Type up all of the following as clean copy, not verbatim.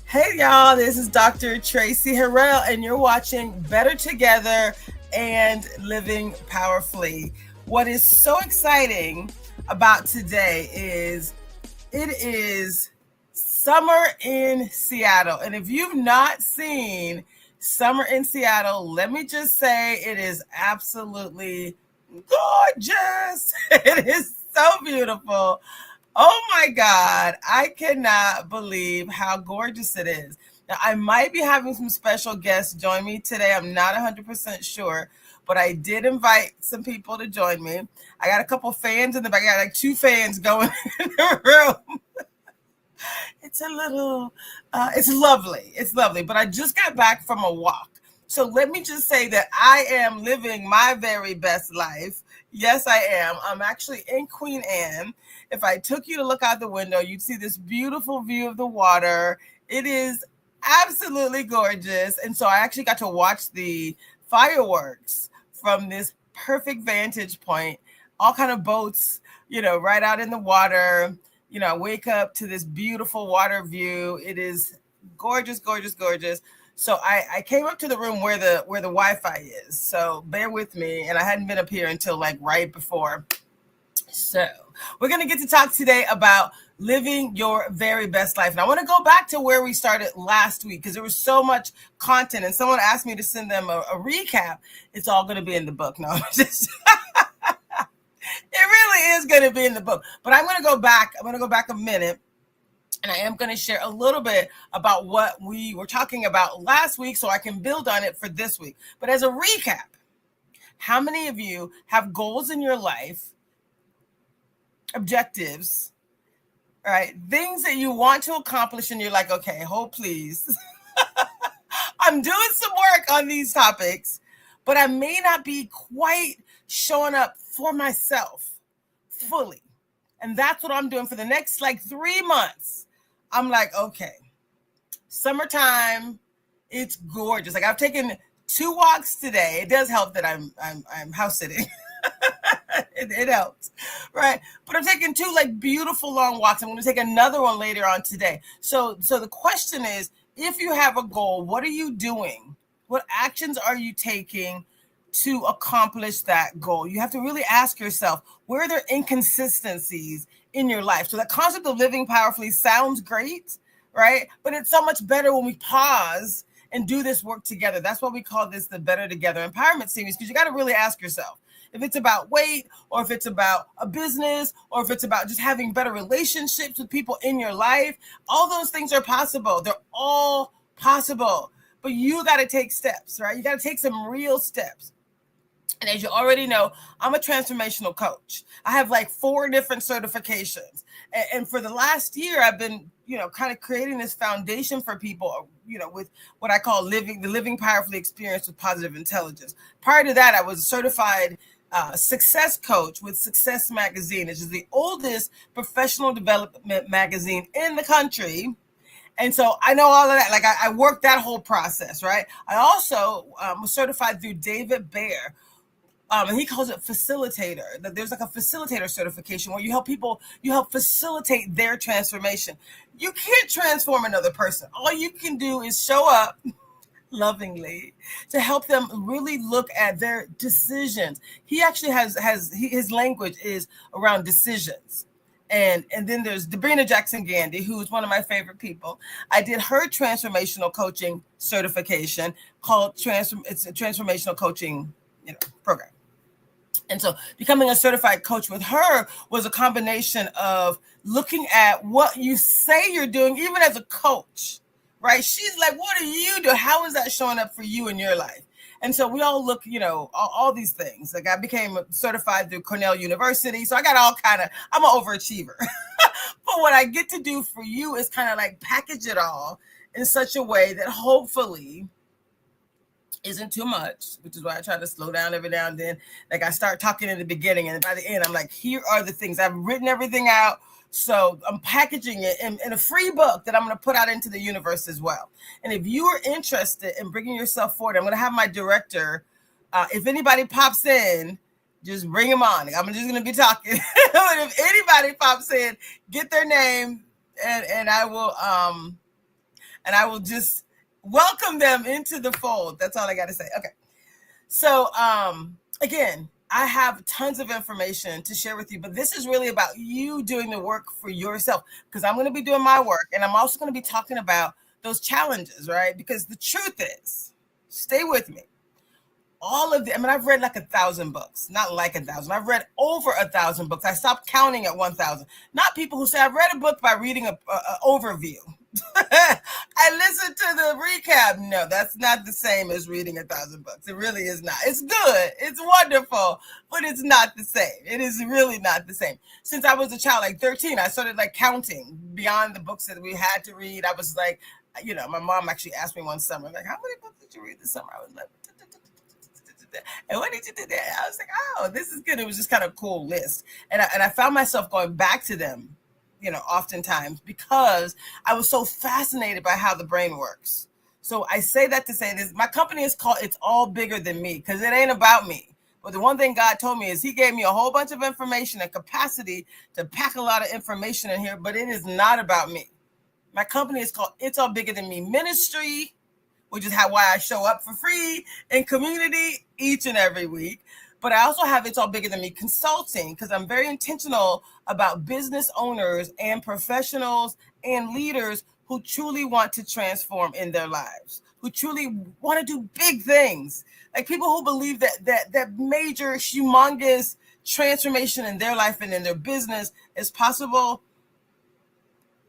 Hey y'all, this is Dr. Traci Harrell, and you're watching Better Together and Living Powerfully. What is so exciting about today is it is summer in Seattle. And if you've not seen summer in Seattle, let me just say it is absolutely gorgeous. It is so beautiful. Oh my God, I cannot believe how gorgeous it is. Now, I might be having some special guests join me today. I'm not 100% sure, but I did invite some people to join me. I got a couple fans in the back. I got like two fans going in the room. It's a little, it's lovely. It's lovely. But I just got back from a walk. So let me just say that I am living my very best life. Yes, I am. I'm actually in Queen Anne. If I took you to look out the window, you'd see this beautiful view of the water. It is absolutely gorgeous. And so I actually got to watch the fireworks from this perfect vantage point, all kind of boats, right out in the water. I wake up to this beautiful water view. It is gorgeous, gorgeous, gorgeous. So I came up to the room where the Wi-Fi is. So bear with me. And I hadn't been up here until like right before. So we're going to get to talk today about living your very best life. And I want to go back to where we started last week because there was so much content and someone asked me to send them a recap. It's all going to be in the book. No, just it really is going to be in the book. But I'm going to go back. I'm going to go back a minute. And I am going to share a little bit about what we were talking about last week so I can build on it for this week. But as a recap, how many of you have goals in your life, objectives, all right, things that you want to accomplish and you're like, okay, hold please. I'm doing some work on these topics, but I may not be quite showing up for myself fully. And that's what I'm doing for the next 3 months. I'm like, okay, summertime, it's gorgeous. Like I've taken 2 walks today. It does help that I'm house sitting. it helps, right? But I'm taking 2 beautiful long walks. I'm going to take another one later on today. So the question is, if you have a goal, what are you doing? What actions are you taking to accomplish that goal? You have to really ask yourself, where are there inconsistencies in your life? So that concept of living powerfully sounds great, right? But it's so much better when we pause and do this work together. That's why we call this the Better Together Empowerment Series, because you got to really ask yourself if it's about weight or if it's about a business or if it's about just having better relationships with people in your life. All those things are possible. They're all possible. But you got to take steps, right? You got to take some real steps. And as you already know, I'm a transformational coach. I have 4 different certifications. And for the last year, I've been, kind of creating this foundation for people, with what I call the living powerfully experience with positive intelligence. Prior to that, I was a certified success coach with Success Magazine, which is the oldest professional development magazine in the country. And so I know all of that. I worked that whole process, right? I also was certified through David Baer. And he calls it facilitator. That there's a facilitator certification where you help facilitate their transformation. You can't transform another person. All you can do is show up lovingly to help them really look at their decisions. He actually his language is around decisions. And then there's Debrina Jackson Gandy, who's one of my favorite people. I did her transformational coaching certification called it's a transformational coaching program. And so becoming a certified coach with her was a combination of looking at what you say you're doing, even as a coach, right? She's like, what do you do? How is that showing up for you in your life? And so we all look, all these things. I became certified through Cornell University. So I got I'm an overachiever. But what I get to do for you is kind of package it all in such a way that hopefully isn't too much, which is why I try to slow down every now and then. I start talking in the beginning, and by the end, I'm like, here are the things. I've written everything out. So I'm packaging it in a free book that I'm going to put out into the universe as well. And if you are interested in bringing yourself forward, I'm going to have my director. If anybody pops in, just bring them on. I'm just going to be talking. But if anybody pops in, get their name, and I will and I will just welcome them into the fold. That's all I got to say. Okay. So, again, I have tons of information to share with you, but this is really about you doing the work for yourself, because I'm going to be doing my work, and I'm also going to be talking about those challenges, right? Because the truth is, stay with me. I've read like 1,000 books, not like 1,000. I've read over 1,000 books. I stopped counting at 1,000. Not people who say I've read a book by reading an overview. I listened to the recap. No, that's not the same as reading 1,000 books. It really is not. It's good. It's wonderful, but it's not the same. It is really not the same. Since I was a child, like 13, I started like counting beyond the books that we had to read. I was like, my mom actually asked me one summer, like, how many books did you read this summer? I was like, and what did you do there? I was like, oh, this is good. It was just kind of a cool list. And I found myself going back to them, oftentimes, because I was so fascinated by how the brain works. So I say that to say this. My company is called It's All Bigger Than Me, because it ain't about me. But the one thing God told me is he gave me a whole bunch of information and capacity to pack a lot of information in here, but it is not about me. My company is called It's All Bigger Than Me Ministry, which is why I show up for free in community each and every week. But I also have It's All Bigger Than Me Consulting, because I'm very intentional about business owners and professionals and leaders who truly want to transform in their lives, who truly want to do big things. Like people who believe that major, humongous transformation in their life and in their business is possible.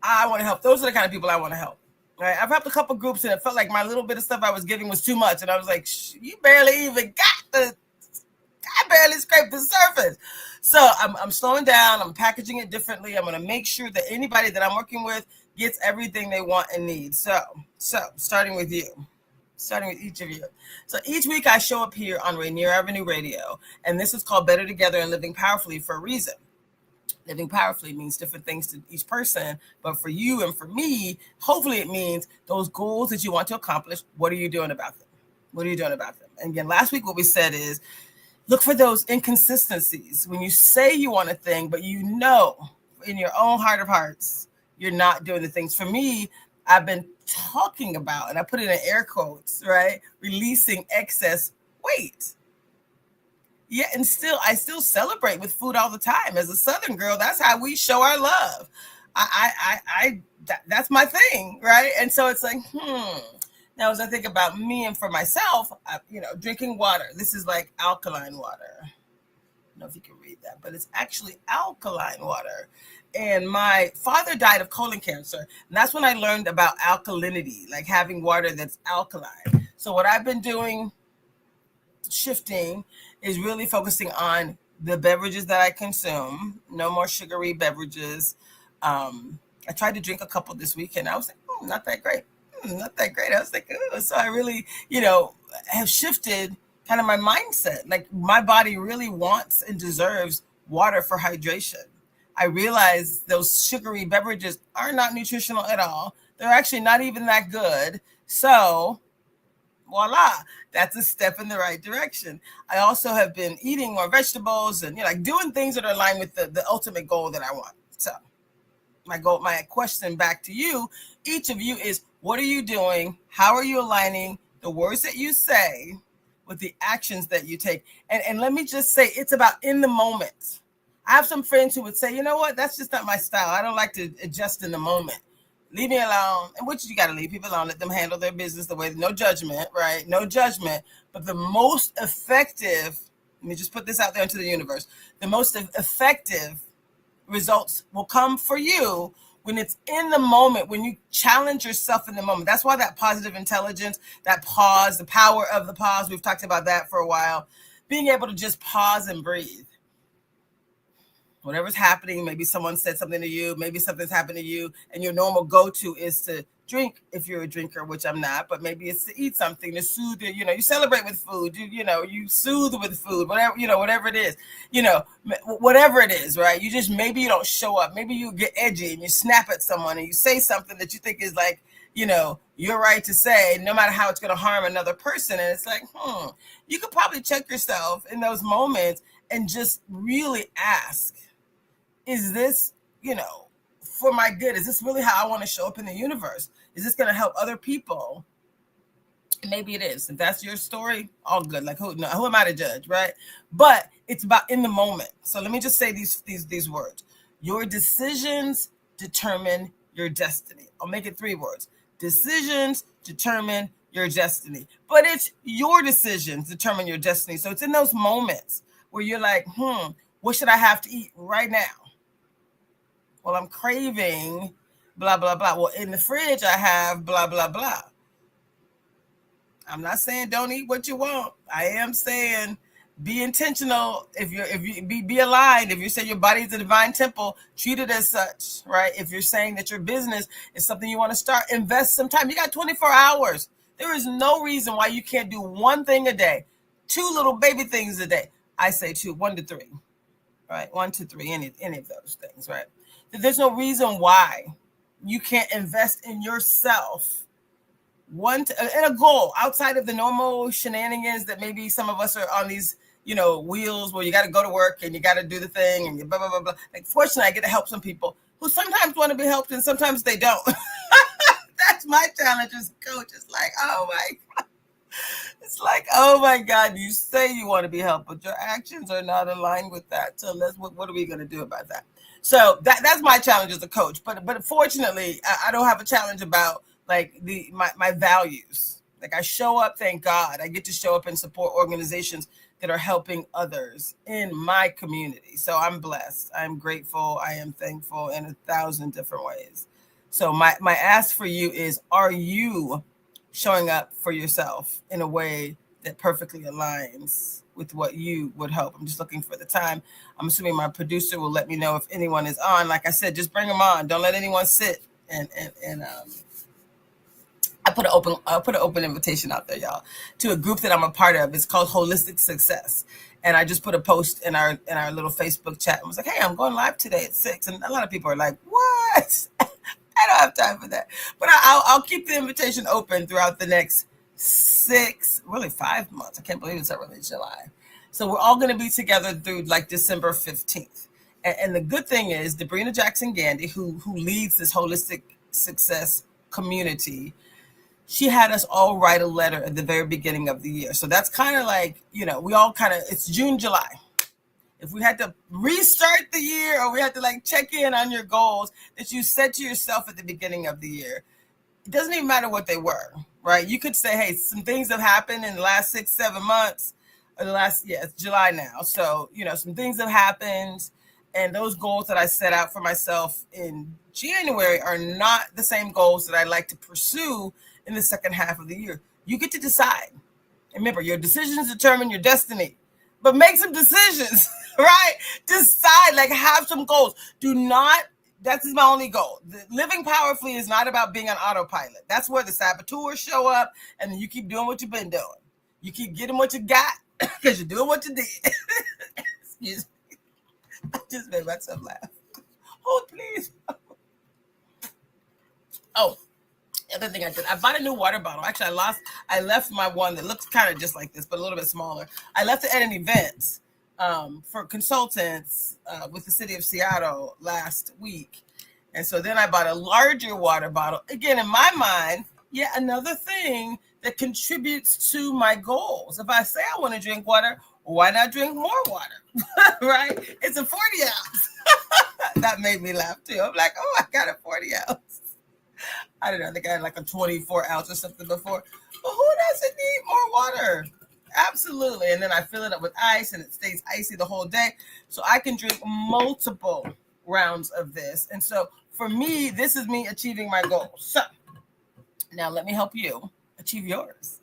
I want to help. Those are the kind of people I want to help. Right? I've helped a couple groups, and it felt like my little bit of stuff I was giving was too much. And I was like, you barely even I barely scraped the surface. So I'm slowing down. I'm packaging it differently. I'm going to make sure that anybody that I'm working with gets everything they want and need. So starting with you, starting with each of you. So each week I show up here on Rainier Avenue Radio, and this is called Better Together and Living Powerfully for a reason. Living powerfully means different things to each person, but for you and for me, hopefully it means those goals that you want to accomplish. What are you doing about them? What are you doing about them? And again, last week what we said is look for those inconsistencies. When you say you want a thing, but you know in your own heart of hearts, you're not doing the things. For me, I've been talking about, and I put it in air quotes, right? Releasing excess weight. Yeah, and I still celebrate with food all the time. As a Southern girl, that's how we show our love. That's my thing, right? And so it's like, Now, as I think about me and for myself, drinking water. This is like alkaline water. I don't know if you can read that, but it's actually alkaline water. And my father died of colon cancer, and that's when I learned about alkalinity, like having water that's alkaline. So what I've been doing, shifting, is really focusing on the beverages that I consume. No more sugary beverages. I tried to drink a couple this weekend. I was like, not that great. Not that great. I was like, so I really, have shifted kind of my mindset. Like my body really wants and deserves water for hydration. I realize those sugary beverages are not nutritional at all. They're actually not even that good. So voila, that's a step in the right direction. I also have been eating more vegetables and doing things that are aligned with the ultimate goal that I want. So my question back to you, each of you, is what are you doing? How are you aligning the words that you say with the actions that you take? And let me just say, it's about in the moment. I have some friends who would say, you know what, that's just not my style. I don't like to adjust in the moment. Leave me alone. And which you got to leave people alone. Let them handle their business the way, no judgment, right? No judgment. But the most effective, let me just put this out there into the universe. The most effective results will come for you when it's in the moment, when you challenge yourself in the moment. That's why that positive intelligence, that pause, the power of the pause, we've talked about that for a while. Being able to just pause and breathe. Whatever's happening, maybe someone said something to you, maybe something's happened to you, and your normal go-to is to drink if you're a drinker, which I'm not, but maybe it's to eat something to soothe you. You celebrate with food, you soothe with food, whatever it is, whatever it is, right? You just, maybe you don't show up. Maybe you get edgy and you snap at someone and you say something that you think is like, you're right to say, no matter how it's going to harm another person. And it's like, you could probably check yourself in those moments and just really ask, is this, for my good? Is this really how I want to show up in the universe? Is this going to help other people? Maybe it is. If that's your story, all good. Like who am I to judge, right? But it's about in the moment. So let me just say these words. Your decisions determine your destiny. I'll make it 3 words. Decisions determine your destiny. But it's your decisions determine your destiny. So it's in those moments where you're like, what should I have to eat right now? Well, I'm craving blah, blah, blah. Well, in the fridge, I have blah, blah, blah. I'm not saying don't eat what you want. I am saying be intentional. If you be aligned. If you say your body is a divine temple, treat it as such, right? If you're saying that your business is something you want to start, invest some time. You got 24 hours. There is no reason why you can't do one thing a day, 2 little baby things a day. I say 2, 1 to 3, right? 1 to 3, any of those things, right? There's no reason why you can't invest in yourself. And a goal outside of the normal shenanigans that maybe some of us are on these, wheels where you got to go to work and you got to do the thing and you blah, blah, blah, blah. Like, fortunately, I get to help some people who sometimes want to be helped and sometimes they don't. That's my challenge as a coach. It's like, oh my God. It's like, oh my God, you say you want to be helped, but your actions are not aligned with that. So what are we going to do about that? So that's my challenge as a coach. But fortunately, I don't have a challenge about like my values. Like I show up, thank God. I get to show up and support organizations that are helping others in my community. So I'm blessed. I'm grateful. I am thankful in 1,000 different ways. So my ask for you is, are you showing up for yourself in a way that perfectly aligns with what you would hope? I'm just looking for the time. I'm assuming my producer will let me know if anyone is on. Like I said, just bring them on. Don't let anyone sit and I'll put an open invitation out there, y'all, to a group that I'm a part of. It's called Holistic Success. And I just put a post in our little Facebook chat and was like, hey, I'm going live today at 6. And a lot of people are like, what? I don't have time for that. But I'll keep the invitation open throughout the next 5 months. I can't believe it's already July. So we're all going to be together through like December 15th. And the good thing is, Debrina Jackson Gandy, who leads this Holistic Success community, she had us all write a letter at the very beginning of the year. So that's kind of like, we all it's June, July. If we had to restart the year or we had to like check in on your goals that you set to yourself at the beginning of the year, it doesn't even matter what they were, right? You could say, hey, some things have happened in the last 6-7 months, or it's July now. So, some things have happened, and those goals that I set out for myself in January are not the same goals that I like to pursue in the second half of the year. You get to decide. Remember, your decisions determine your destiny, but make some decisions, right? Decide, like have some goals. That is my only goal. Living powerfully is not about being on autopilot. That's where the saboteurs show up, and then you keep doing what you've been doing. You keep getting what you got because you're doing what you did. Excuse me. I just made myself laugh. Oh, please. Oh, the other thing I did, I bought a new water bottle. Actually, I left my one that looks kind of just like this, but a little bit smaller. I left it at an event for consultants with the city of Seattle last week. And so then I bought a larger water bottle. Again, in my mind, yet another thing that contributes to my goals. If I say I want to drink water, why not drink more water? Right? It's a 40 ounce. That made me laugh too. I'm like, oh, I got a 40 ounce. I don't know. I think I had like a 24 ounce or something before. But who doesn't need more water? Absolutely. And then I fill it up with ice and it stays icy the whole day. So I can drink multiple rounds of this. And so for me, this is me achieving my goals. So now let me help you achieve yours.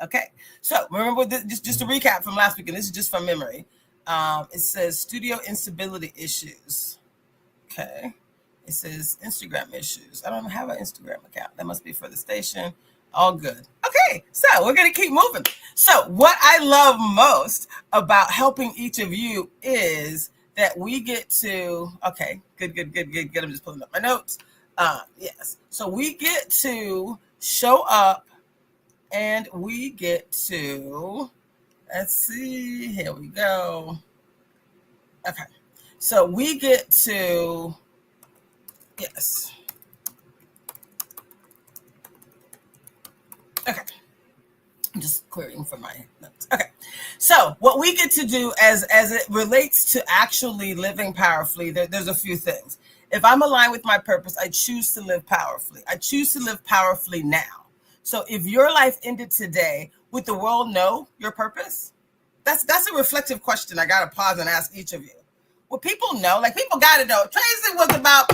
Okay. So remember, just to recap from last week, and this is just from memory. It says studio instability issues. Okay. It says Instagram issues. I don't have an Instagram account. That must be for the station. All good. Okay, so we're going to keep moving. So what I love most about helping each of you is that we get to, okay, good. I'm just pulling up my notes. Yes. So we get to show up and we get to, let's see, here we go. Okay. So we get to, yes. just querying for my notes. Okay. So what we get to do as it relates to actually living powerfully, there's a few things. If I'm aligned with my purpose, I choose to live powerfully. I choose to live powerfully now. So if your life ended today, would the world know your purpose? That's a reflective question. I got to pause and ask each of you. Would people know? Like, people got to know. Traci was about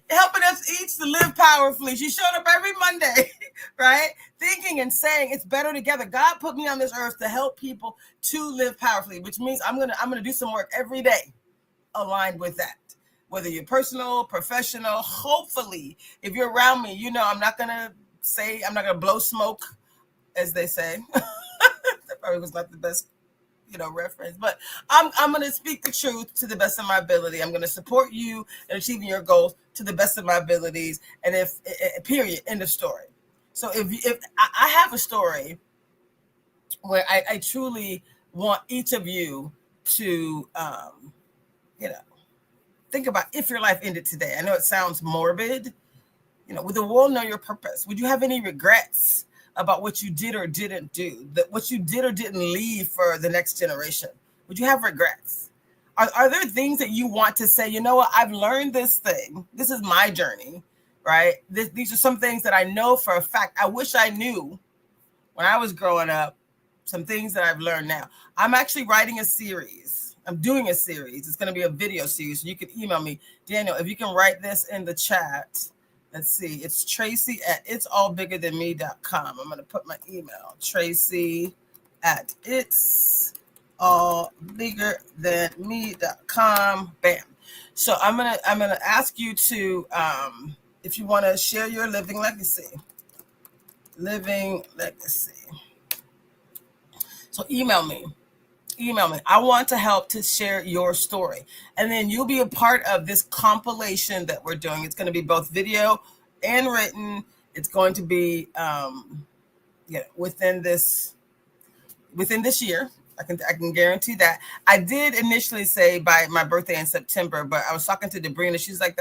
helping us each to live powerfully. She showed up every Monday, right? Thinking and saying it's better together. God put me on this earth to help people to live powerfully, which means I'm gonna do some work every day aligned with that. Whether you're personal, professional, hopefully, if you're around me, you know I'm not gonna blow smoke, as they say. That probably was not the best reference, but I'm going to speak the truth to the best of my ability. I'm going to support you in achieving your goals to the best of my abilities. And period, end of story. So if I have a story where I truly want each of you to, think about if your life ended today. I know it sounds morbid. Would the world know your purpose? Would you have any regrets about what you did or didn't do, what you did or didn't leave for the next generation? Would you have regrets? Are there things that you want to say, you know what, I've learned this thing. This is my journey, right? These are some things that I know for a fact. I wish I knew when I was growing up, some things that I've learned now. I'm actually writing a series. I'm doing a series. It's going to be a video series. You can email me, Daniel, if you can write this in the chat. Let's see. It's Traci at itsallbiggerthanme.com. I'm going to put my email. Traci at itsallbiggerthanme.com. Bam. So I'm gonna ask you to if you want to share your living legacy. Living legacy. So email me. I want to help to share your story. And then you'll be a part of this compilation that we're doing. It's going to be both video and written. It's going to be within this year. I can guarantee that. I did initially say by my birthday in September, but I was talking to Debrina. She's like,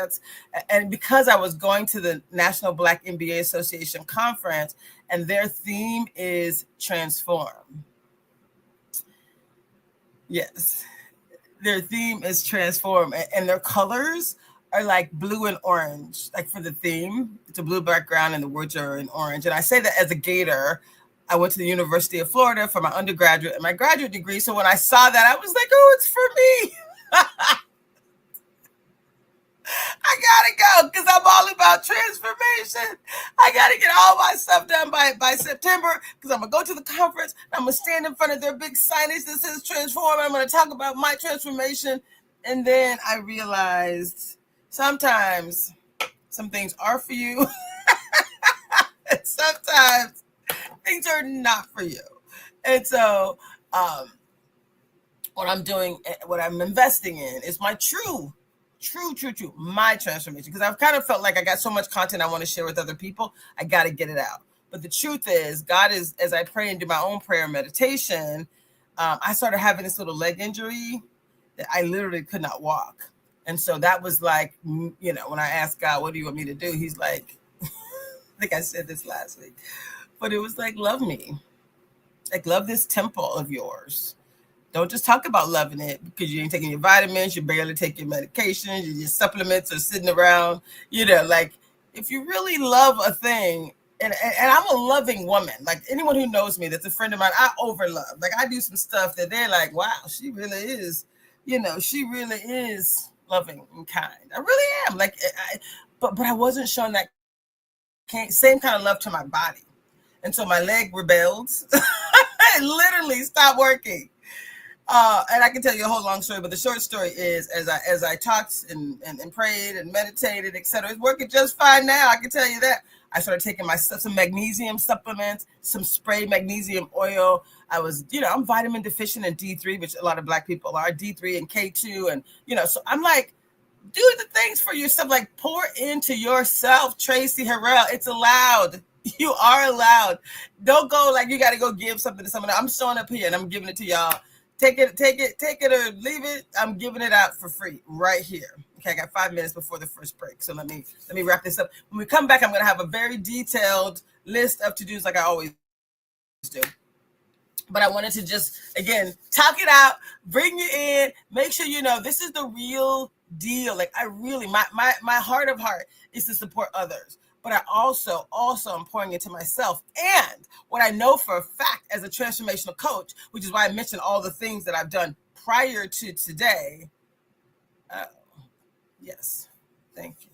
and because I was going to the National Black MBA Association conference, and their theme is transform. Yes, their theme is transform, and their colors are like blue and orange. Like for the theme, it's a blue background and the words are in orange. And I say that as a Gator. I went to the University of Florida for my undergraduate and my graduate degree. So when I saw that, I was like, oh, it's for me. I gotta go because I'm all about transformation. I gotta get all my stuff done by September because I'm gonna go to the conference. I'm gonna stand in front of their big signage that says transform. I'm gonna talk about my transformation. And then I realized sometimes some things are for you. And sometimes things are not for you. And so what I'm doing, what I'm investing in is my true, my transformation. Because I've kind of felt like I got so much content I want to share with other people. I got to get it out. But the truth is, God is, as I pray and do my own prayer meditation, I started having this little leg injury that I literally could not walk. And so that was like, when I asked God, what do you want me to do? He's like, I think I said this last week, but it was like, love me. Like, love this temple of yours. Don't just talk about loving it because you ain't taking your vitamins, you barely take your medications, your supplements are sitting around. Like, if you really love a thing, and I'm a loving woman. Like, anyone who knows me that's a friend of mine, I overlove. Like, I do some stuff that they're like, wow, she really is, she really is loving and kind. I really am. Like, but I wasn't showing that same kind of love to my body. And so my leg rebelled. It literally stopped working. And I can tell you a whole long story, but the short story is, as I talked and prayed and meditated, etc., it's working just fine now. I can tell you that. I started taking some magnesium supplements, some spray magnesium oil. I was, I'm vitamin deficient in D3, which a lot of Black people are, D3 and K2. And, so I'm like, do the things for yourself, like pour into yourself, Traci Harrell. It's allowed. You are allowed. Don't go like you got to go give something to someone else. I'm showing up here and I'm giving it to y'all. Take it or leave it. I'm giving it out for free right here. Okay, I got 5 minutes before the first break. So let me wrap this up. When we come back, I'm going to have a very detailed list of to-dos like I always do. But I wanted to just, again, talk it out, bring you in, make sure you know this is the real deal. Like I really, my heart of heart is to support others. But I also am pouring into myself. And what I know for a fact as a transformational coach, which is why I mentioned all the things that I've done prior to today. Yes, thank you.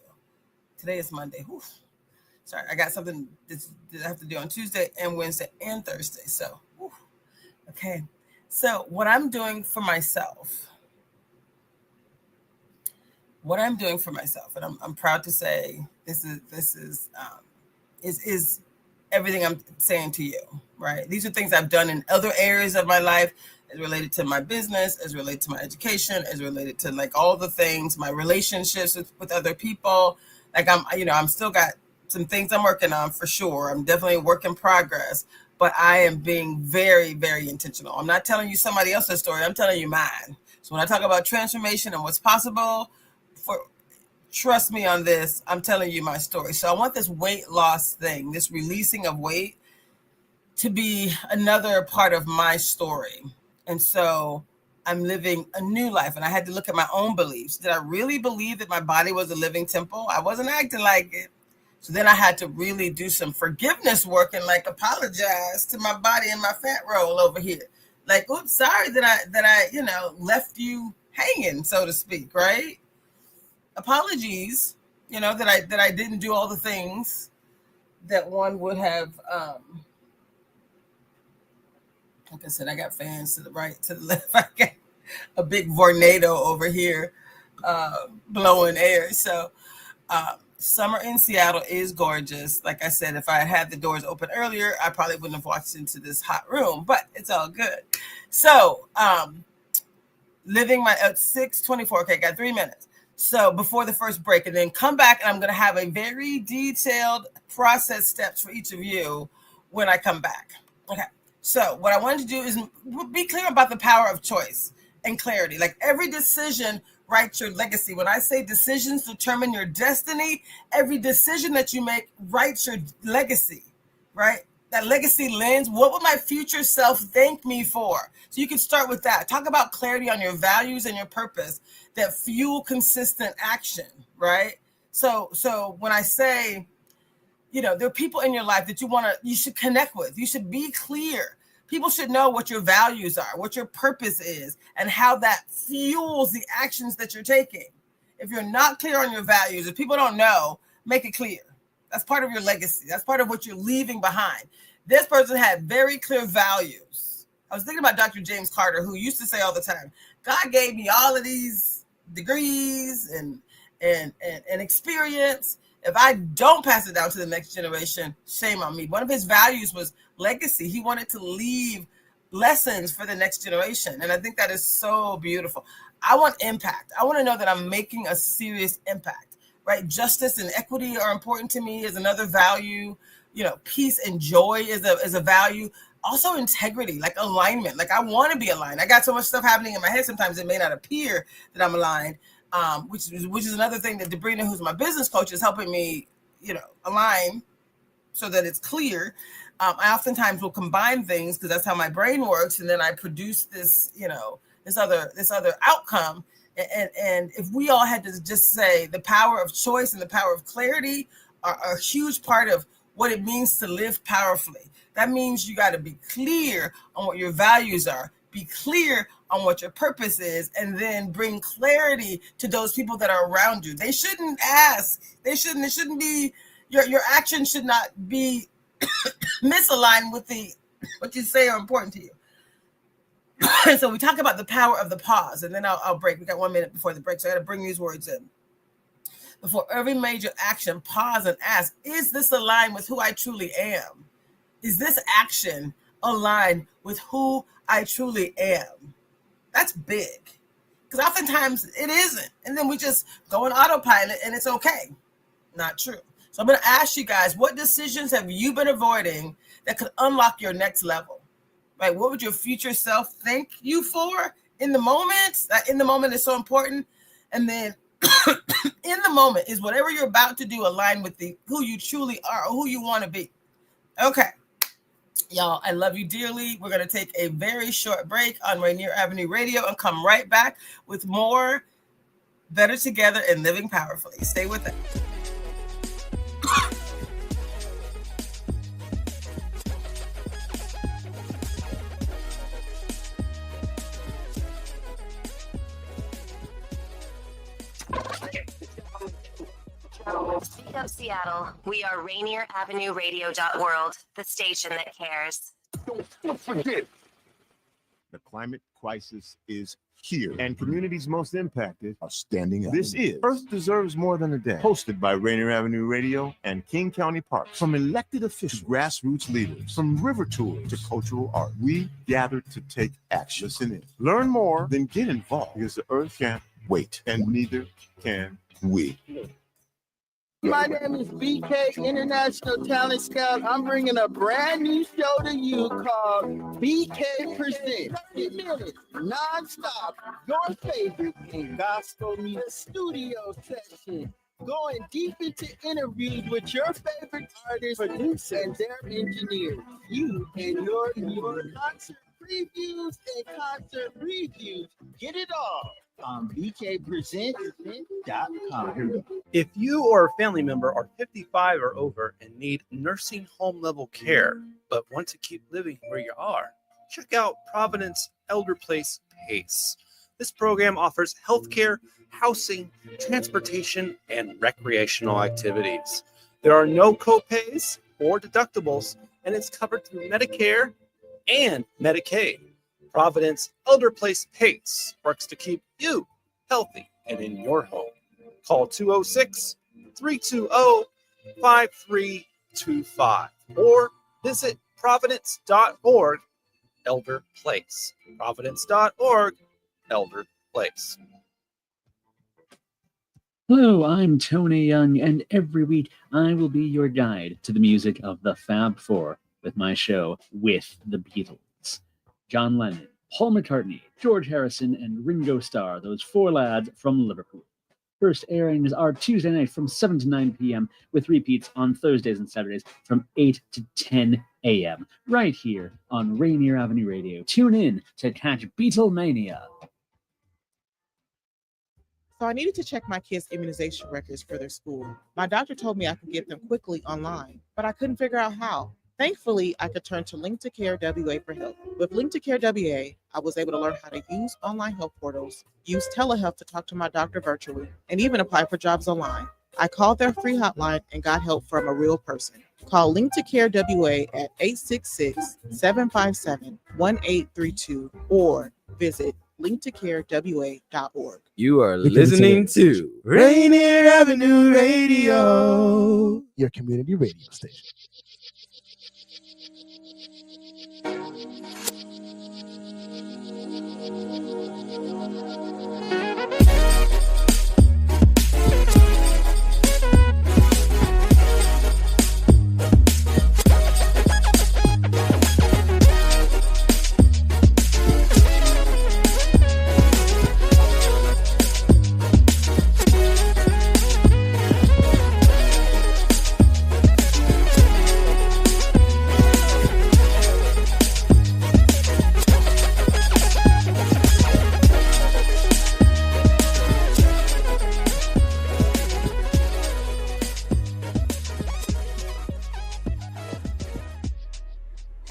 Today is Monday. Whew. Sorry, I got something that I have to do on Tuesday and Wednesday and Thursday. So, whew. Okay. So what I'm doing for myself, and I'm proud to say this is everything I'm saying to you, right? These are things I've done in other areas of my life, as related to my business, as related to my education, as related to like all the things, my relationships with other people. Like I'm still got some things I'm working on for sure. I'm definitely a work in progress, but I am being very, very intentional. I'm not telling you somebody else's story. I'm telling you mine. So when I talk about transformation and what's possible, trust me on this, I'm telling you my story. So I want this weight loss thing, this releasing of weight, to be another part of my story. And so I'm living a new life. And I had to look at my own beliefs. Did I really believe that my body was a living temple? I wasn't acting like it. So then I had to really do some forgiveness work and like apologize to my body and my fat roll over here. Like, oops, sorry that I left you hanging, so to speak, right? Apologies, that I didn't do all the things that one would have. Like I said, I got fans to the right, to the left. I got a big tornado over here blowing air. So summer in Seattle is gorgeous. Like I said, if I had the doors open earlier, I probably wouldn't have walked into this hot room, but it's all good. So living my 6:24. Okay, got 3 minutes. So before the first break, and then come back, and I'm going to have a very detailed process steps for each of you when I come back. Okay. So what I wanted to do is be clear about the power of choice and clarity. Like every decision writes your legacy. When I say decisions determine your destiny, every decision that you make writes your legacy, right? That legacy lens, what would my future self thank me for? So you can start with that. Talk about clarity on your values and your purpose that fuel consistent action, right? So when I say, there are people in your life that you should connect with. You should be clear. People should know what your values are, what your purpose is, and how that fuels the actions that you're taking. If you're not clear on your values, if people don't know, make it clear. That's part of your legacy. That's part of what you're leaving behind. This person had very clear values. I was thinking about Dr. James Carter, who used to say all the time, God gave me all of these degrees and experience. If I don't pass it down to the next generation, shame on me. One of his values was legacy. He wanted to leave lessons for the next generation. And I think that is so beautiful. I want impact. I want to know that I'm making a serious impact, right? Justice and equity are important to me as another value. Peace and joy is a value. Also integrity, like alignment. Like I want to be aligned. I got so much stuff happening in my head. Sometimes it may not appear that I'm aligned. Which is another thing that Debrina, who's my business coach, is helping me, align so that it's clear. I oftentimes will combine things because that's how my brain works, and then I produce this, this other outcome. And if we all had to just say the power of choice and the power of clarity are a huge part of what it means to live powerfully. That means you got to be clear on what your values are. Be clear on what your purpose is, and then bring clarity to those people that are around you. They shouldn't ask. It shouldn't be, your actions should not be misaligned with what you say are important to you. So we talk about the power of the pause, and then I'll break. We got 1 minute before the break, so I got to bring these words in. Before every major action, pause and ask, is this aligned with who I truly am? Is this action aligned with who I truly am? That's big, because oftentimes it isn't. And then we just go on autopilot and it's okay. Not true. So I'm going to ask you guys, what decisions have you been avoiding that could unlock your next level? Right? What would your future self thank you for in the moment? That in the moment is so important. And then in the moment is whatever you're about to do aligned with who you truly are or who you want to be. Okay. Y'all, I love you dearly. We're going to take a very short break on Rainier Avenue Radio and come right back with more Better Together and Living Powerfully. Stay with us. Speak Up Seattle. We are Rainier Avenue Radio.world, the station that cares. Don't forget. The climate crisis is here, and communities most impacted are standing up. This is Earth Deserves More Than a Day, hosted by Rainier Avenue Radio and King County Parks. From elected officials to grassroots leaders, from river tours to cultural art, we gather to take action. Listen in. Learn more, then get involved, because the Earth can't wait, and neither can we. My name is BK, International Talent Scout. I'm bringing a brand new show to you called BK Presents. 30 minutes, non-stop, your favorite in gospel music studio session. Going deep into interviews with your favorite artists, producers, and their engineers. You and your concert previews and concert reviews. Get it all on bkpresents.com. If you or a family member are 55 or over and need nursing home level care, but want to keep living where you are, check out Providence Elder Place PACE. This program offers healthcare, housing, transportation, and recreational activities. There are no copays or deductibles, and it's covered through Medicare and Medicaid. Providence Elder Place PACE works to keep you healthy and in your home. Call 206-320-5325 or visit providence.org Elder Place. Providence.org Elder Place. Hello, I'm Tony Young, and every week I will be your guide to the music of the Fab Four with my show With the Beatles. John Lennon, Paul McCartney, George Harrison, and Ringo Starr, those four lads from Liverpool. First airings are Tuesday night from 7 to 9 p.m. with repeats on Thursdays and Saturdays from 8 to 10 a.m. right here on Rainier Avenue Radio. Tune in to catch Beatlemania. So I needed to check my kids' immunization records for their school. My doctor told me I could get them quickly online, but I couldn't figure out how. Thankfully, I could turn to Link to Care WA for help. With Link to Care WA, I was able to learn how to use online health portals, use telehealth to talk to my doctor virtually, and even apply for jobs online. I called their free hotline and got help from a real person. Call Link to Care WA at 866-757-1832 or visit linktocarewa.org. You are listening to Rainier Avenue Radio, your community radio station.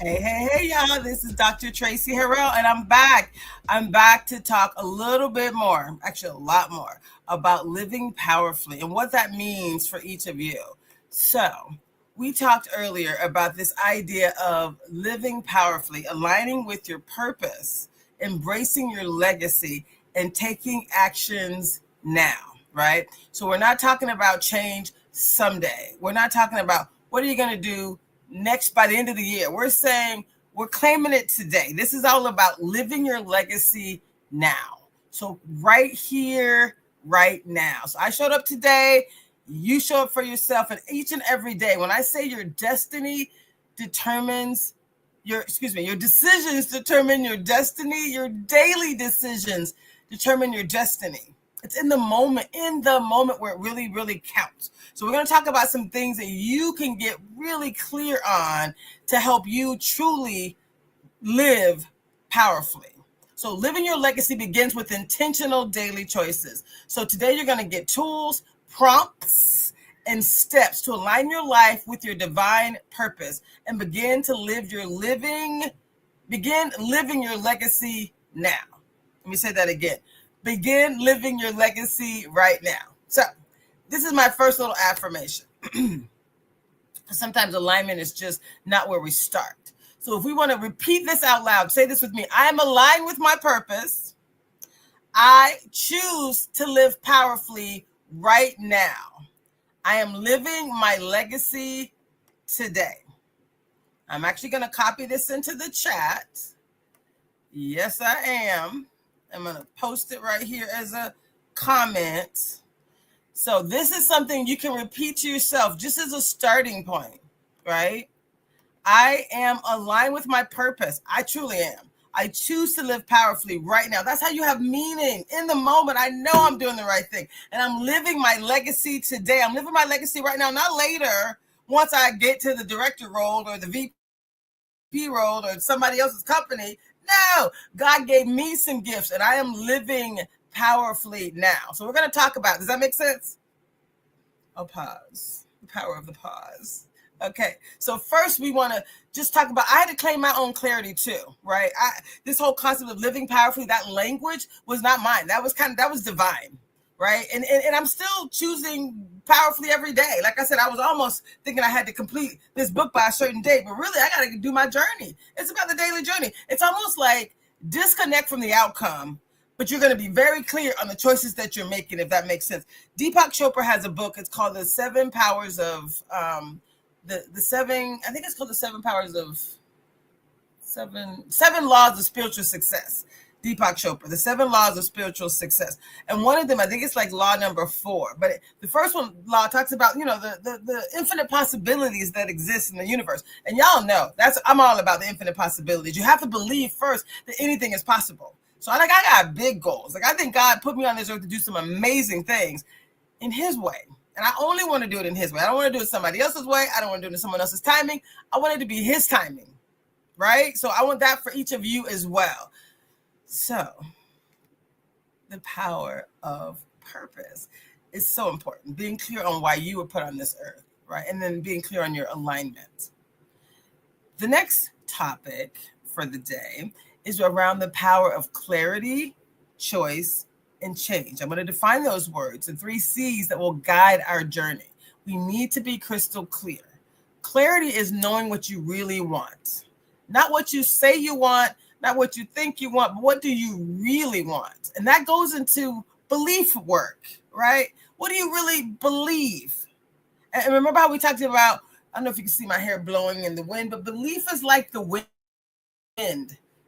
Hey, y'all. This is Dr. Traci Harrell, and I'm back. I'm back to talk a little bit more, actually a lot more, about living powerfully and what that means for each of you. So we talked earlier about this idea of living powerfully, aligning with your purpose, embracing your legacy, and taking actions now, right? So we're not talking about change someday. We're not talking about what are you going to do next by the end of the year. We're saying we're claiming it today. This is all about living your legacy now. So right here, right now. So I showed up today. You show up for yourself, and each and every day. When I say your destiny determines your decisions determine your destiny. Your daily decisions determine your destiny. It's in the moment where it really, really counts. So we're going to talk about some things that you can get really clear on to help you truly live powerfully. So living your legacy begins with intentional daily choices. So today you're going to get tools, prompts, and steps to align your life with your divine purpose and begin living your legacy now. Let me say that again. Begin living your legacy right now. So this is my first little affirmation. Sometimes alignment is just not where we start. So if we want to repeat this out loud, say this with me. I am aligned with my purpose. I choose to live powerfully right now. I am living my legacy today. I'm actually going to copy this into the chat. Yes, I am. I'm going to post it right here as a comment. So this is something you can repeat to yourself just as a starting point, right? I am aligned with my purpose. I truly am. I choose to live powerfully right now. That's how you have meaning in the moment. I know I'm doing the right thing and I'm living my legacy today. I'm living my legacy right now, not later once I get to the director role or the VP role or somebody else's company. No, God gave me some gifts and I am living powerfully now. So we're going to talk about, does that make sense? I'll pause. The power of the pause. Okay, so first we want to just talk about, I had to claim my own clarity too, right? This whole concept of living powerfully, that language was not mine. That was divine, right? And I'm still choosing powerfully every day. Like I said, I was almost thinking I had to complete this book by a certain date, but really I got to do my journey. It's about the daily journey. It's almost like disconnect from the outcome, but you're going to be very clear on the choices that you're making, if that makes sense. Deepak Chopra has a book. It's called The Seven Powers of, seven laws of spiritual success. Deepak Chopra, the 7 laws of spiritual success. And one of them, I think it's like law number 4. But the first one law talks about, the infinite possibilities that exist in the universe. And y'all know I'm all about the infinite possibilities. You have to believe first that anything is possible. So I got big goals. Like I think God put me on this earth to do some amazing things in his way. And I only want to do it in his way. I don't want to do it somebody else's way. I don't want to do it in someone else's timing. I want it to be his timing, right? So I want that for each of you as well. So the power of purpose is so important. Being clear on why you were put on this earth, right? And then being clear on your alignment. The next topic for the day is around the power of clarity, choice, and change. I'm going to define those words, the 3 C's that will guide our journey. We need to be crystal clear. Clarity is knowing what you really want. Not what you say you want, not what you think you want, but what do you really want? And that goes into belief work, right? What do you really believe? And remember how we talked about, I don't know if you can see my hair blowing in the wind, but belief is like the wind.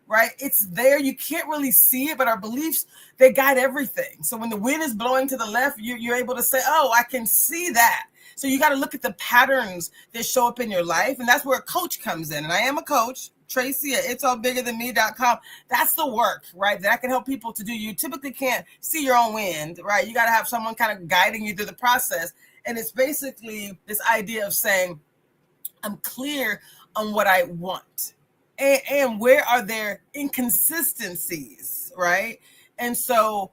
Right? It's there. You can't really see it, but our beliefs, they guide everything. So when the wind is blowing to the left, you're able to say, oh, I can see that. So you got to look at the patterns that show up in your life. And that's where a coach comes in. And I am a coach, Traci at itsallbiggerthanme.com. That's the work, right? That can help people to do. You typically can't see your own wind, right? You got to have someone kind of guiding you through the process. And it's basically this idea of saying, I'm clear on what I want. And where are there inconsistencies, right? And so,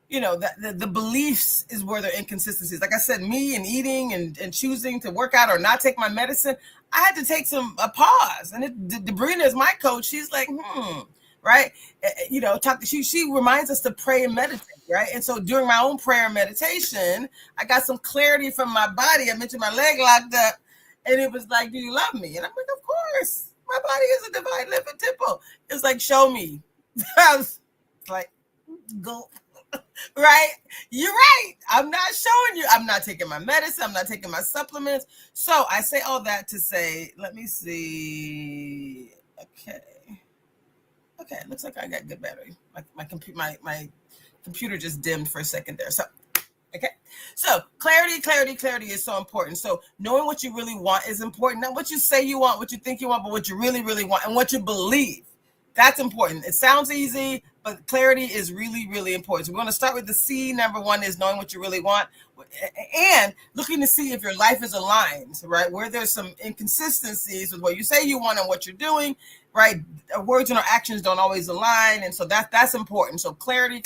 the beliefs is where there are inconsistencies. Like I said, me and eating and choosing to work out or not take my medicine, I had to take a pause. And Debrina is my coach. She's like, right? She reminds us to pray and meditate, right? And so during my own prayer and meditation, I got some clarity from my body. I mentioned my leg locked up, and it was like, do you love me? And I'm like, of course. My body is a divine living temple. It's like, show me. I was like, go. Right? You're right. I'm not showing you. I'm not taking my medicine. I'm not taking my supplements. So I say all that to say, let me see. Okay. It looks like I got good battery. My computer just dimmed for a second there. So, okay. So clarity is so important. So knowing what you really want is important. Not what you say you want, what you think you want, but what you really, really want and what you believe. That's important. It sounds easy. but clarity is really, really important. So we're going to start with the C. Number one is knowing what you really want and looking to see if your life is aligned, right? Where there's some inconsistencies with what you say you want and what you're doing, right? Words and our actions don't always align. And so that's important. So clarity,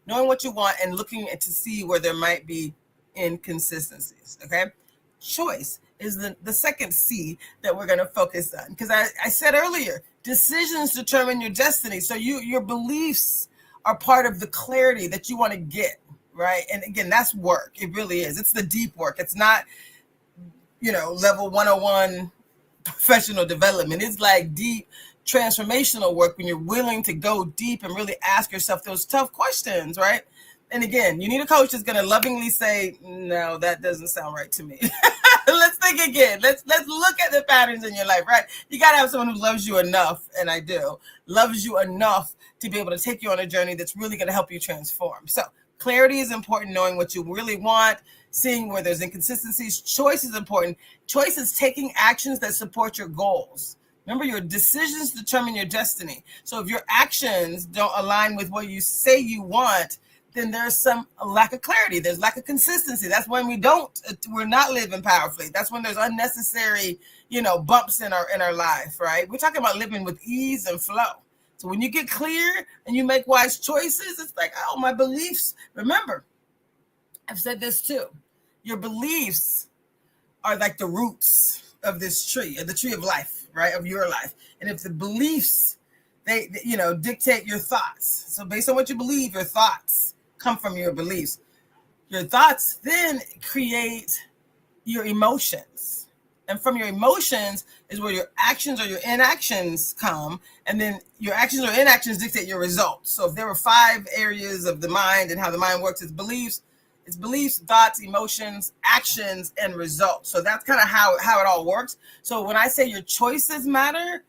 knowing what you want and looking to see where there might be inconsistencies, okay? Choice is the second C that we're going to focus on, because I said earlier, decisions determine your destiny. So your beliefs are part of the clarity that you want to get, right? And again, that's work. It really is. It's the deep work. It's not, level 101 professional development. It's like deep transformational work when you're willing to go deep and really ask yourself those tough questions, right? And again, you need a coach that's going to lovingly say, no, that doesn't sound right to me. Let's think again. Let's look at the patterns in your life, right? You got to have someone who loves you enough, and I do, loves you enough to be able to take you on a journey that's really going to help you transform. So clarity is important, knowing what you really want, seeing where there's inconsistencies. Choice is important. Choice is taking actions that support your goals. Remember, your decisions determine your destiny. So if your actions don't align with what you say you want, then there's some lack of clarity. There's lack of consistency. That's when we're not living powerfully. That's when there's unnecessary, bumps in our life, right? We're talking about living with ease and flow. So when you get clear and you make wise choices, it's like, oh, my beliefs. Remember, I've said this too. Your beliefs are like the roots of this tree, of the tree of life, right? Of your life. And if the beliefs, they dictate your thoughts. So based on what you believe, your thoughts come from your beliefs. Your thoughts then create your emotions. And from your emotions is where your actions or your inactions come. And then your actions or inactions dictate your results. So if there were 5 areas of the mind and how the mind works, it's beliefs, thoughts, emotions, actions, and results. So that's kind of how it all works. So when I say your choices matter,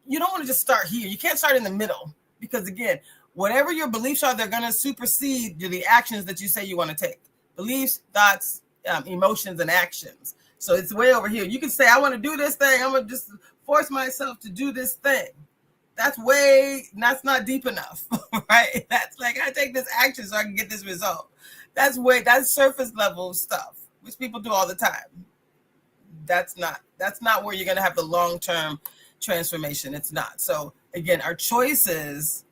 you don't want to just start here. You can't start in the middle, because again, whatever your beliefs are, they're going to supersede the actions that you say you want to take. Beliefs, thoughts, emotions, and actions. So it's way over here. You can say, I want to do this thing. I'm going to just force myself to do this thing. That's not deep enough, right? That's like, I take this action so I can get this result. That's surface level stuff, which people do all the time. That's not where you're going to have the long-term transformation. It's not. So again, our choices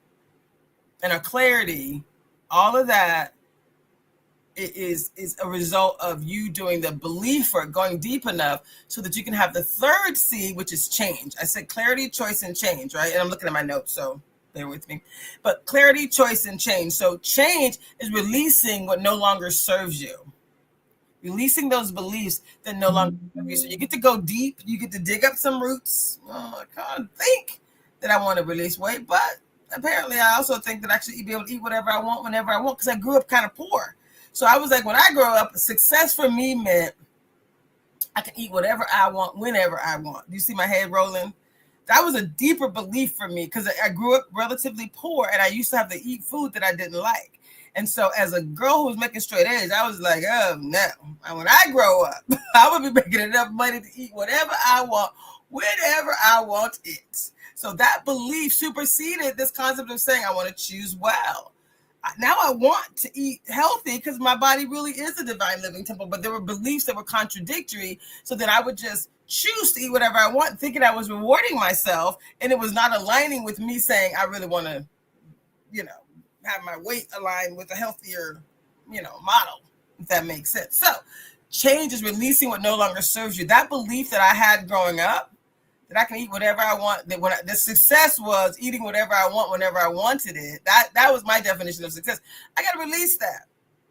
and our clarity, all of that is a result of you doing the belief work, going deep enough so that you can have the third C, which is change. I said clarity, choice, and change, right? And I'm looking at my notes, so bear with me. But clarity, choice, and change. So change is releasing what no longer serves you. Releasing those beliefs that no longer serve you. So you get to go deep. You get to dig up some roots. Oh, I can't think that I want to release weight, but apparently I also think that I should be able to eat whatever I want whenever I want, because I grew up kind of poor. So I was like, when I grew up, success for me meant I can eat whatever I want whenever I want. Do you see my head rolling? That was a deeper belief for me, because I grew up relatively poor and I used to have to eat food that I didn't like. And so as a girl who was making straight A's, I was like, oh no, when I grow up, I would be making enough money to eat whatever I want, whenever I want it. So that belief superseded this concept of saying I want to choose well. Now I want to eat healthy because my body really is a divine living temple, but there were beliefs that were contradictory, so that I would just choose to eat whatever I want, thinking I was rewarding myself, and it was not aligning with me saying I really want to, have my weight aligned with a healthier, model, if that makes sense. So change is releasing what no longer serves you. That belief that I had growing up, that I can eat whatever I want, that the success was eating whatever I want whenever I wanted it. That was my definition of success. I got to release that,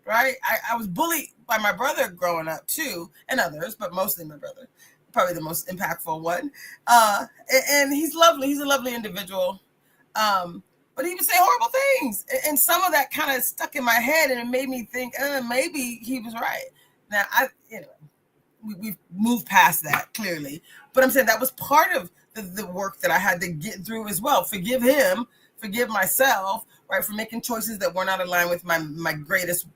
right? I was bullied by my brother growing up too, and others, but mostly my brother, probably the most impactful one. And he's lovely. He's a lovely individual. But he would say horrible things. And some of that kind of stuck in my head, and it made me think, maybe he was right. Now, we've moved past that, clearly. But I'm saying that was part of the work that I had to get through as well. Forgive him, forgive myself, right, for making choices that were not aligned with my greatest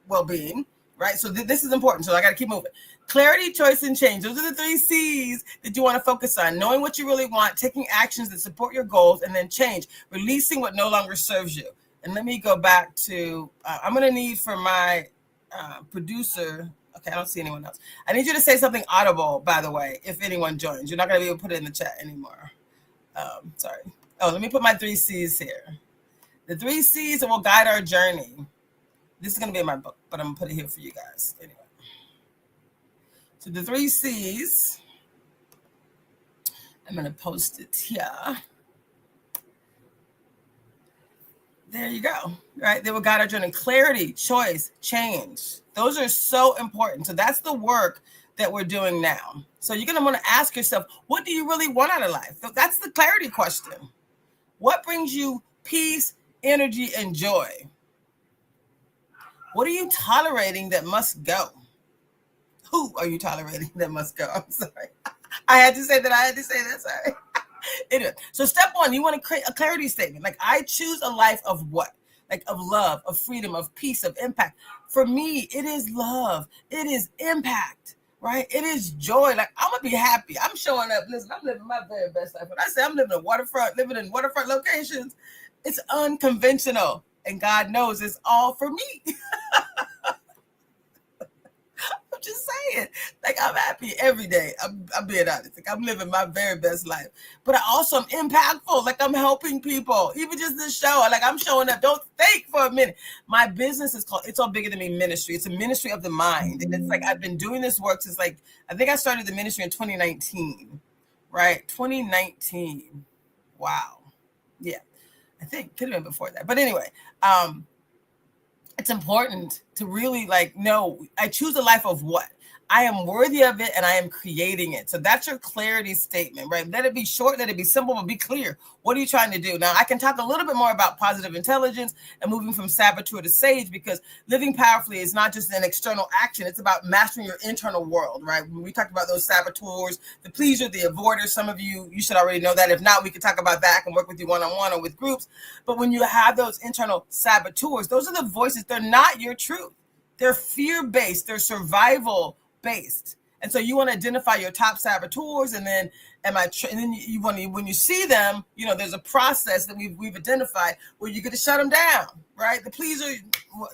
well-being, right? So this is important. So I got to keep moving. Clarity, choice, and change. Those are the 3 C's that you want to focus on. Knowing what you really want, taking actions that support your goals, and then change. Releasing what no longer serves you. And let me go back to, I'm going to need for my producer. Okay, I don't see anyone else. I need you to say something audible, by the way, if anyone joins. You're not going to be able to put it in the chat anymore. Sorry. Oh, let me put my 3 C's here. The 3 C's that will guide our journey. This is going to be in my book, but I'm going to put it here for you guys. Anyway. So the 3 C's, I'm going to post it here. There you go, right? They will guide our journey. Clarity, choice, change. Those are so important. So that's the work that we're doing now. So you're going to want to ask yourself, what do you really want out of life? So that's the clarity question. What brings you peace, energy, and joy? What are you tolerating that must go? Who are you tolerating that must go? I'm sorry. I had to say that. Sorry. Anyway, so step 1, you want to create a clarity statement. Like, I choose a life of what? Like, of love, of freedom, of peace, of impact. For me, it is love. It is impact, right? It is joy. Like, I'm going to be happy. I'm showing up. Listen, I'm living my very best life. When I say I'm living in waterfront locations, it's unconventional. And God knows it's all for me. I'm just saying, like, I'm happy every day. I'm being honest. Like, I'm living my very best life. But I also am impactful. Like, I'm helping people. Even just this show, like, I'm showing up. Don't think for a minute. My business is called It's All Bigger Than Me Ministry. It's a ministry of the mind. And it's like, I've been doing this work since, like, I think I started the ministry in 2019, right? 2019. Wow. Yeah. I think could have been before that. But anyway, it's important to really know I choose a life of what? I am worthy of it and I am creating it. So that's your clarity statement, right? Let it be short, let it be simple, but be clear. What are you trying to do? Now, I can talk a little bit more about positive intelligence and moving from saboteur to sage, because living powerfully is not just an external action. It's about mastering your internal world, right? When we talked about those saboteurs, the pleaser, the avoider, some of you should already know that. If not, we could talk about that. I can work with you one-on-one or with groups. But when you have those internal saboteurs, those are the voices. They're not your truth. They're fear-based. They're survival-based. And so you want to identify your top saboteurs, and then you want to, when you see them, there's a process that we've identified where you get to shut them down, right? The pleaser,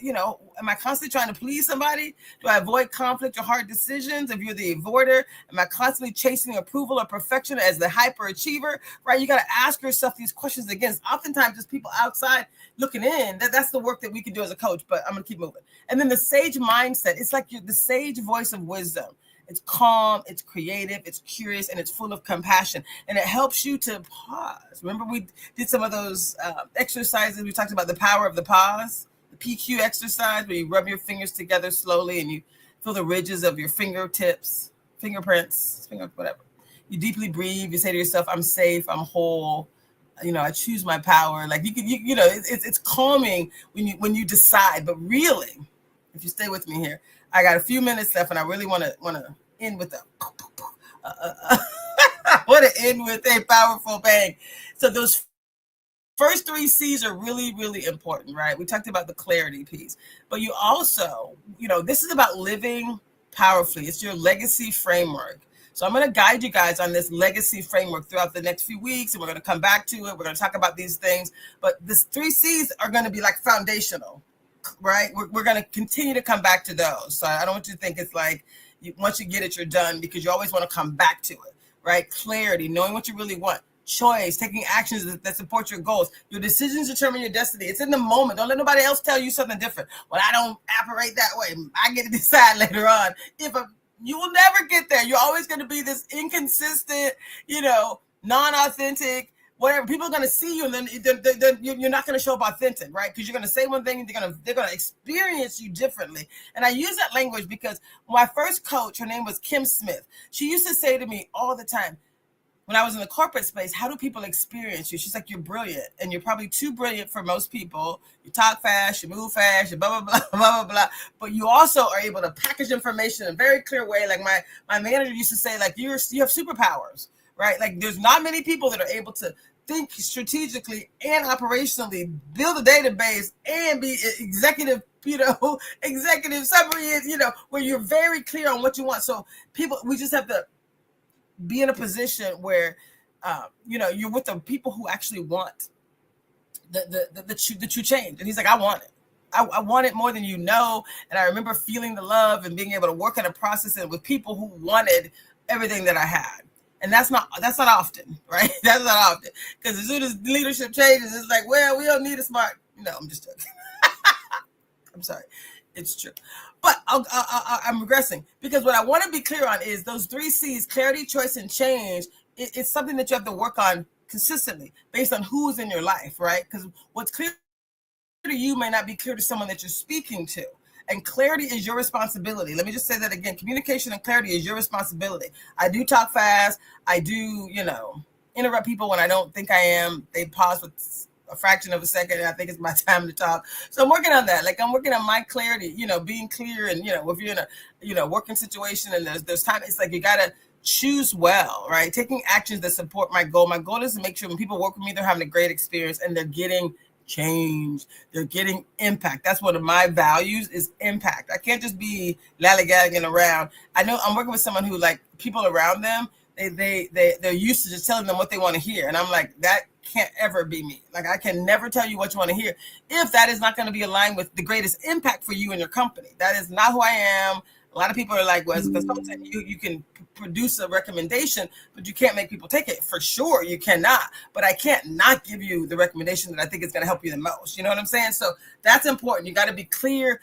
am I constantly trying to please somebody? Do I avoid conflict or hard decisions? If you're the avoider, am I constantly chasing approval or perfection as the hyperachiever, right? You got to ask yourself these questions again. Oftentimes, just people outside looking in. That's the work that we can do as a coach, but I'm going to keep moving. And then the sage mindset, it's like the sage voice of wisdom. It's calm, it's creative, it's curious, and it's full of compassion. And it helps you to pause. Remember, we did some of those exercises. We talked about the power of the pause, the PQ exercise, where you rub your fingers together slowly and you feel the ridges of your fingertips, whatever. You deeply breathe. You say to yourself, I'm safe, I'm whole. I choose my power. Like it's calming when you decide. But really, if you stay with me here, I got a few minutes left, and I really want to end with a powerful bang. So those first 3 C's are really, really important, right? We talked about the clarity piece, but you also, this is about living powerfully. It's your legacy framework. So I'm going to guide you guys on this legacy framework throughout the next few weeks, and we're going to come back to it. We're going to talk about these things, but this 3 C's are going to be like foundational. Right, we're going to continue to come back to those. So I don't want you to think it's like once you get it, you're done, because you always want to come back to it. Right, clarity, knowing what you really want, choice, taking actions that support your goals. Your decisions determine your destiny. It's in the moment. Don't let nobody else tell you something different. Well, I don't operate that way. I get to decide later on. You will never get there. You're always going to be this inconsistent, non-authentic. Whatever, people are going to see you, and then you're not going to show up authentic, right? Because you're going to say one thing, and they're going to experience you differently. And I use that language because my first coach, her name was Kim Smith. She used to say to me all the time, when I was in the corporate space, how do people experience you? She's like, you're brilliant, and you're probably too brilliant for most people. You talk fast, you move fast, you blah, blah, blah, blah, blah, blah. But you also are able to package information in a very clear way. Like my manager used to say, like, you have superpowers. Right? Like, there's not many people that are able to think strategically and operationally, build a database, and be executive executive summary is, where you're very clear on what you want. So we just have to be in a position where, you're with the people who actually want the true change. And he's like, I want it. I want it more than you know. And I remember feeling the love and being able to work in a process and with people who wanted everything that I had. And that's not often, right? That's not often. Because as soon as leadership changes, it's like, well, we don't need a smart. No, I'm just joking. I'm sorry. It's true. But I'm regressing because what I want to be clear on is those 3 C's, clarity, choice, and change. It's something that you have to work on consistently based on who's in your life, right? Because what's clear to you may not be clear to someone that you're speaking to. And clarity is your responsibility. Let me just say that again. Communication and clarity is your responsibility. I do talk fast. I do, interrupt people when I don't think I am. They pause for a fraction of a second, and I think it's my time to talk. So I'm working on that. Like I'm working on my clarity, being clear. And, if you're in a, working situation and there's time, it's like you got to choose well, right? Taking actions that support my goal. My goal is to make sure when people work with me, they're having a great experience and they're getting change. They're getting impact. That's one of my values is impact. I can't just be lollygagging around. I know I'm working with someone who like people around them, they're used to just telling them what they want to hear. And I'm like, that can't ever be me. Like I can never tell you what you want to hear if that is not going to be aligned with the greatest impact for you and your company. That is not who I am. A lot of people are like, well, as a consultant, you can produce a recommendation, but you can't make people take it. For sure, you cannot. But I can't not give you the recommendation that I think is going to help you the most. You know what I'm saying? So that's important. You got to be clear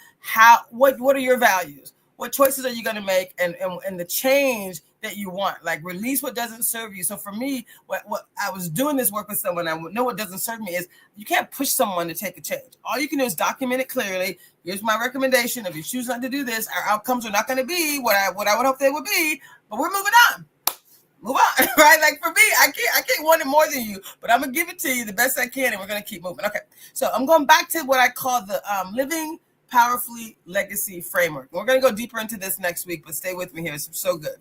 what are your values? What choices are you going to make and the change that you want? Like release what doesn't serve you. So for me, what I was doing this work with someone, I know what doesn't serve me is you can't push someone to take a change. All you can do is document it clearly. Here's my recommendation. If you choose not to do this, our outcomes are not going to be what I would hope they would be, but we're moving on. Move on, right? Like for me, I can't want it more than you, but I'm going to give it to you the best I can, and we're going to keep moving. Okay. So I'm going back to what I call the living powerfully legacy framework. We're going to go deeper into this next week, but stay with me here. It's so good.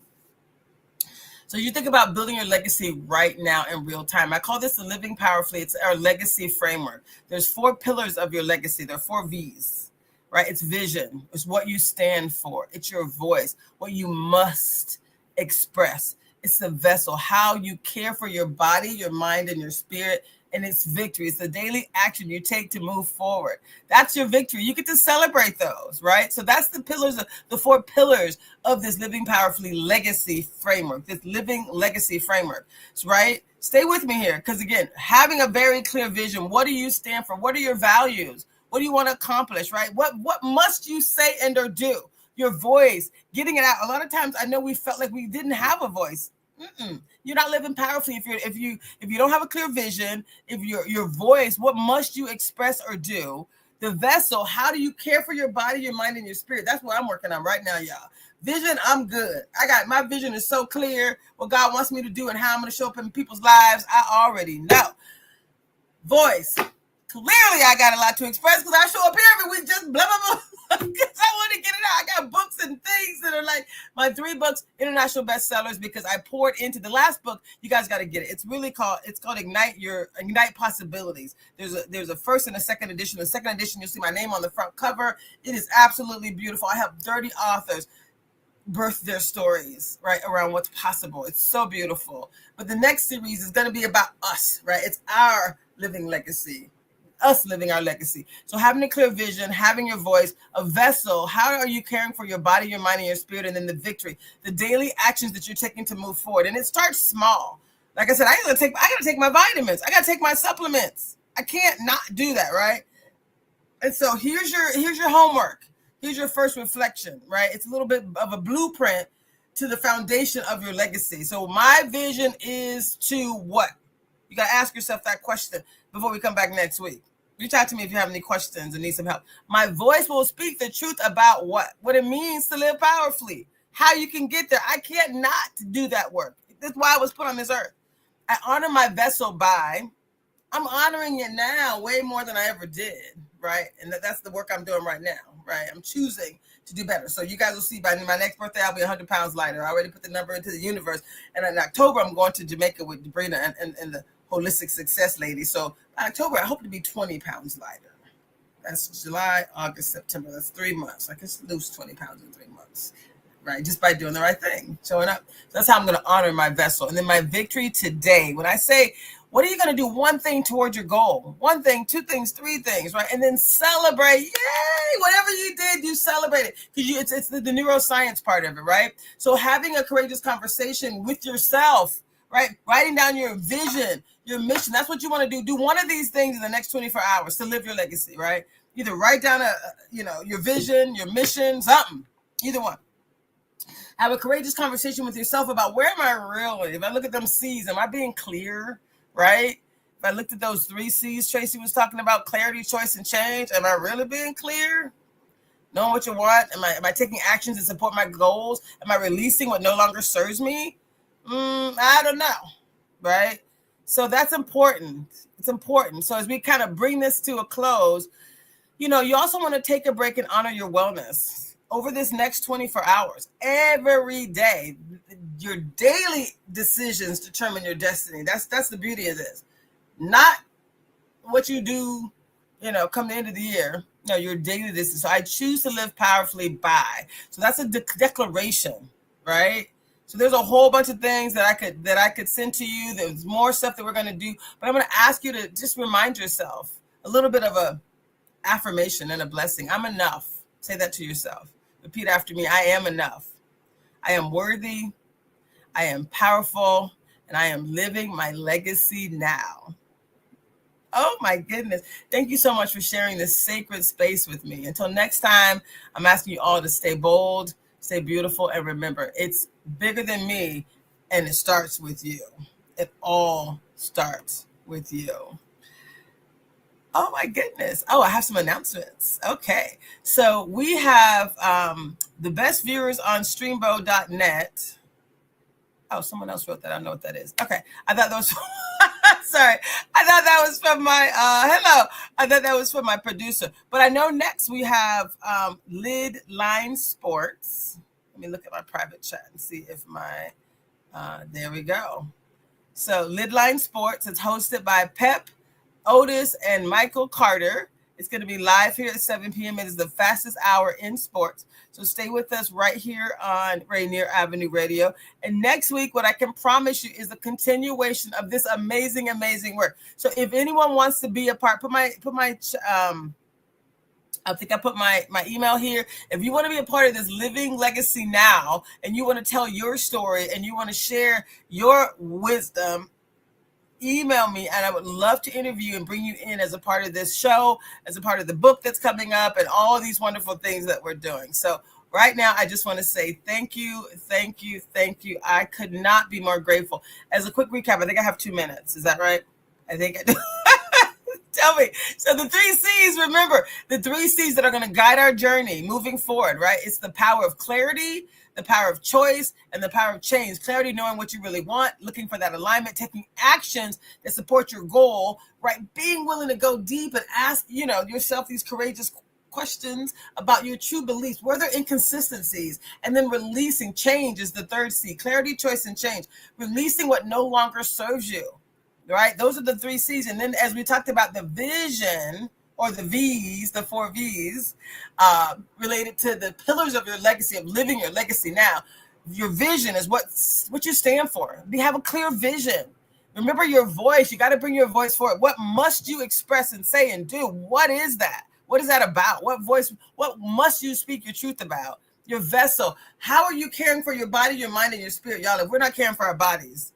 So you think about building your legacy right now in real time. I call this the living powerfully. It's our legacy framework. There's 4 pillars of your legacy. There are 4 V's, right? It's vision. It's what you stand for. It's your voice, what you must express. It's the vessel, how you care for your body, your mind, and your spirit. And it's victory. It's the daily action you take to move forward. That's your victory. You get to celebrate those, right? So that's the pillars, the 4 pillars of this living powerfully legacy framework, this living legacy framework, right? Stay with me here. Because again, having a very clear vision, what do you stand for? What are your values? What do you want to accomplish, right? What must you say and or do? Your voice, getting it out. A lot of times I know we felt like we didn't have a voice. You're not living powerfully if you don't have a clear vision. If your voice, what must you express or do? The vessel, how do you care for your body, your mind, and your spirit? That's what I'm working on right now, y'all. Vision, I'm good. My vision is so clear. What God wants me to do and how I'm going to show up in people's lives, I already know. Voice, clearly I got a lot to express because I show up here every week just blah blah blah. Because I want to get it out. I got books and things that are like my 3 books, international bestsellers, because I poured into the last book. You guys got to get it. It's called Ignite Possibilities. There's a first and a second edition. The second edition, you'll see my name on the front cover. It is absolutely beautiful. I help 30 authors birth their stories, right, around what's possible. It's so beautiful. But the next series is going to be about us, right? It's our living legacy. Us living our legacy. So having a clear vision, having your voice, a vessel, how are you caring for your body, your mind, and your spirit, and then the victory, the daily actions that you're taking to move forward. And it starts small. Like I said, I gotta take my vitamins. I gotta take my supplements. I can't not do that, right? And so here's your homework. Here's your first reflection, right? It's a little bit of a blueprint to the foundation of your legacy. So my vision is to what? You gotta ask yourself that question before we come back next week. Reach out to me if you have any questions and need some help. My voice will speak the truth about what it means to live powerfully, how you can get there. I can't not do that work. That's why I was put on this earth. I honor my vessel I'm honoring it now way more than I ever did, right? And that's the work I'm doing right now, right? I'm choosing to do better. So you guys will see by my next birthday, I'll be 100 pounds lighter. I already put the number into the universe. And in October, I'm going to Jamaica with Sabrina and the Holistic Success Lady. So in October, I hope to be 20 pounds lighter. That's July, August, September. That's 3 months. I can lose 20 pounds in 3 months, right? Just by doing the right thing, showing up. So that's how I'm going to honor my vessel. And then my victory today, when I say, what are you going to do? One thing toward your goal. One thing, two things, three things, right? And then celebrate. Yay! Whatever you did, you celebrate it. Because it's the neuroscience part of it, right? So having a courageous conversation with yourself, right? Writing down your vision, your mission. That's what you want to do. Do one of these things in the next 24 hours to live your legacy, right? Either write down your vision, your mission, something. Either one. Have a courageous conversation with yourself about where am I really? If I look at them C's, am I being clear, right? If I looked at those 3 C's Traci was talking about, clarity, choice, and change, am I really being clear? Knowing what you want? Am I taking actions to support my goals? Am I releasing what no longer serves me? I don't know, right? So that's important. It's important. So as we kind of bring this to a close, you also want to take a break and honor your wellness over this next 24 hours. Every day, your daily decisions determine your destiny. That's the beauty of this. Not what you do, come the end of the year. No, your daily decisions. So I choose to live powerfully by. So that's a declaration, right? So there's a whole bunch of things that I could send to you. There's more stuff that we're going to do, but I'm going to ask you to just remind yourself a little bit of a affirmation and a blessing. I'm enough. Say that to yourself. Repeat after me. I am enough. I am worthy. I am powerful, and I am living my legacy now. Oh my goodness. Thank you so much for sharing this sacred space with me. Until next time, I'm asking you all to stay bold, stay beautiful, and remember, it's bigger than me, and it starts with you. It all starts with you. Oh my goodness. Oh, I have some announcements. Okay. So we have the best viewers on streambo.net. Oh, someone else wrote that. I don't know what that is. Okay. I thought that was sorry. I thought that was from my hello. I thought that was from my producer. But I know next we have Lid Line Sports. Let me look at my private chat and see if my there we go. So Lid Line Sports, it's hosted by Pep, Otis, and Michael Carter. It's going to be live here at 7 p.m. It is the fastest hour in sports. So stay with us right here on Rainier Avenue Radio. And next week, what I can promise you is a continuation of this amazing, amazing work. So if anyone wants to be a part, I think I put my email here. If you want to be a part of this living legacy now, and you want to tell your story and you want to share your wisdom, email me, and I would love to interview and bring you in as a part of this show, as a part of the book that's coming up, and all these wonderful things that we're doing. So right now, I just want to say thank you, thank you, thank you. I could not be more grateful. As a quick recap, I think I have 2 minutes. Is that right? I think I do. Tell me. So the 3 C's, remember, the 3 C's that are going to guide our journey moving forward, right? It's the power of clarity, the power of choice, and the power of change. Clarity, knowing what you really want, looking for that alignment, taking actions that support your goal, right? Being willing to go deep and ask, yourself these courageous questions about your true beliefs, where there are inconsistencies, and then releasing. Change is the 3rd C. Clarity, choice, and change. Releasing what no longer serves you, right? Those are the 3 C's. And then as we talked about the vision, or the V's, the 4 V's, related to the pillars of your legacy, of living your legacy now. Your vision is what you stand for. You have a clear vision. Remember your voice. You got to bring your voice forward. What must you express and say and do? What is that? What is that about? What must you speak your truth about? Your vessel. How are you caring for your body, your mind, and your spirit? Y'all, if we're not caring for our bodies,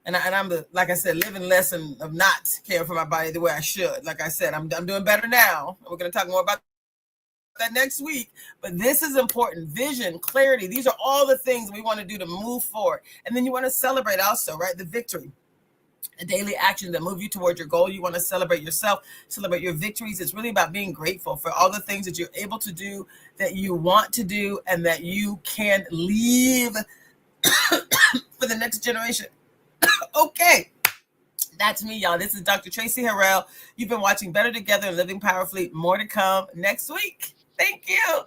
and I'm like I said, living lesson of not caring for my body the way I should. Like I said, I'm doing better now. We're going to talk more about that next week. But this is important. Vision, clarity. These are all the things we want to do to move forward. And then you want to celebrate also, right? The victory. A daily action that move you toward your goal. You want to celebrate yourself, celebrate your victories. It's really about being grateful for all the things that you're able to do, that you want to do, and that you can leave for the next generation. Okay, that's me, y'all. This is Dr. Traci Harrell. You've been watching Better Together and Living Powerfully. More to come next week. Thank you.